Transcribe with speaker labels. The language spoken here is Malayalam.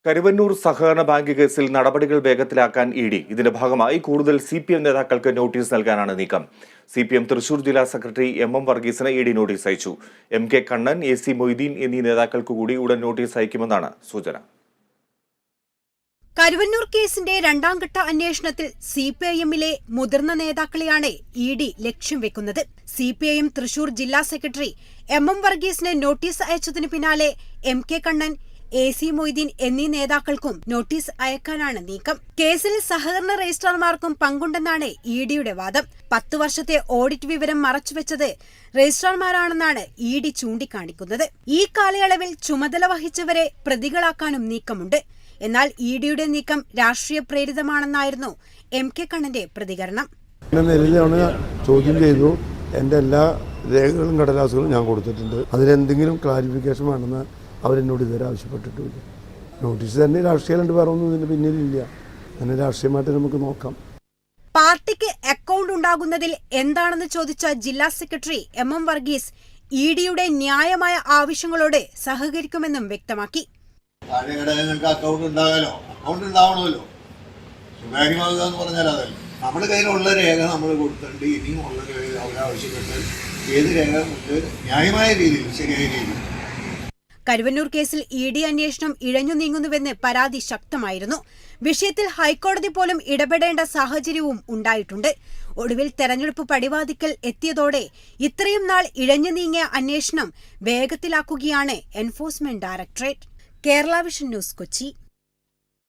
Speaker 1: കരുവന്നൂർ സഹകരണ ബാങ്ക് കേസിൽ നടപടികൾ വേഗത്തിലാക്കാൻ ഇഡി. ഇതിന്റെ ഭാഗമായി കൂടുതൽ CPM നേതാക്കൾക്ക് നോട്ടീസ് നൽകാനാണ് നീക്കം. CPM തൃശൂർ ജില്ലാ സെക്രട്ടറി MM വർഗീസിന് ഇഡി നോട്ടീസ് അയച്ചു. MK കണ്ണൻ, AC മൊയ്തീൻ എന്നീ നേതാക്കൾക്ക് കൂടി ഉടൻ നോട്ടീസ് അയക്കുമെന്നാണ് സൂചന.
Speaker 2: കരുവന്നൂർ കേസിന്റെ രണ്ടാംഘട്ട അന്വേഷണത്തിൽ CPIM-ലെ മുതിർന്ന നേതാക്കളെയാണ് ഇഡി ലക്ഷ്യം വെക്കുന്നത്. CPIM തൃശൂർ ജില്ലാ സെക്രട്ടറി MM വർഗീസിന് നോട്ടീസ് അയച്ചതിനു പിന്നാലെ MK കണ്ണൻ, AC മൊയ്തീൻ എന്നീ നേതാക്കൾക്കും നോട്ടീസ് അയക്കാനാണ് നീക്കം. കേസിൽ സഹകരണ രജിസ്ട്രാർമാർക്കും പങ്കുണ്ടെന്നാണ് ഇഡിയുടെ വാദം. 10 വർഷത്തെ ഓഡിറ്റ് വിവരം മറച്ചുവെച്ചത് രജിസ്ട്രാർമാരാണെന്നാണ് ഇഡി ചൂണ്ടിക്കാണിക്കുന്നത്. ഈ കാലയളവിൽ ചുമതല വഹിച്ചവരെ പ്രതികളാക്കാനും നീക്കമുണ്ട്. എന്നാൽ ഇഡിയുടെ നീക്കം രാഷ്ട്രീയ പ്രേരിതമാണെന്നായിരുന്നു MK കണ്ണന്റെ പ്രതികരണം.
Speaker 3: ചോദ്യം ചെയ്തു, എന്റെ എല്ലാ രേഖകളും കടലാസുകളും ഞാൻ കൊടുത്തിട്ടുണ്ട്. അതിലെന്തെങ്കിലും ക്ലാരിഫിക്കേഷൻ വേണമെന്ന് അവരെന്നോട് ഇതുവരെ ആവശ്യപ്പെട്ടിട്ടില്ല. നോട്ടീസ് തന്നെ രാഷ്ട്രീയം വേറെ ഒന്നും ഇതിന് പിന്നിലില്ല. അങ്ങനെ രാഷ്ട്രീയമായിട്ട് നമുക്ക് നോക്കാം.
Speaker 2: പാർട്ടിക്ക് അക്കൗണ്ട് ഉണ്ടാകുന്നതിൽ എന്താണെന്ന് ചോദിച്ച ജില്ലാ സെക്രട്ടറി MM വർഗീസ് ഇഡിയുടെ ന്യായമായ ആവശ്യങ്ങളോട് സഹകരിക്കുമെന്നും വ്യക്തമാക്കി.
Speaker 4: Account ഉണ്ടാകാലോ, account ഉണ്ടാവണമല്ലോ. സ്വകാര്യമാകുക എന്ന് പറഞ്ഞാൽ അതല്ല. നമ്മുടെ കയ്യിലുള്ള രേഖ നമ്മൾ കൊടുത്തിട്ടുണ്ട്. ഇനിയും ഉള്ള രേഖ അവരാവശ്യപ്പെട്ട് ഏത് രേഖ ന്യായമായ രീതിയിൽ, ശരിയായ രീതിയിൽ.
Speaker 2: കരുവന്നൂർ കേസിൽ ഇഡി അന്വേഷണം ഇഴഞ്ഞു നീങ്ങുന്നുവെന്ന് പരാതി ശക്തമായിരുന്നു. വിഷയത്തിൽ ഹൈക്കോടതി പോലും ഇടപെടേണ്ട സാഹചര്യവും ഉണ്ടായിട്ടുണ്ട്. ഒടുവിൽ തെരഞ്ഞെടുപ്പ് പടിവാതിക്കൽ എത്തിയതോടെ ഇത്രയും നാൾ ഇഴഞ്ഞു നീങ്ങിയ അന്വേഷണം വേഗത്തിലാക്കുകയാണ് Enforcement Directorate. Kerala Vision News, Kochi.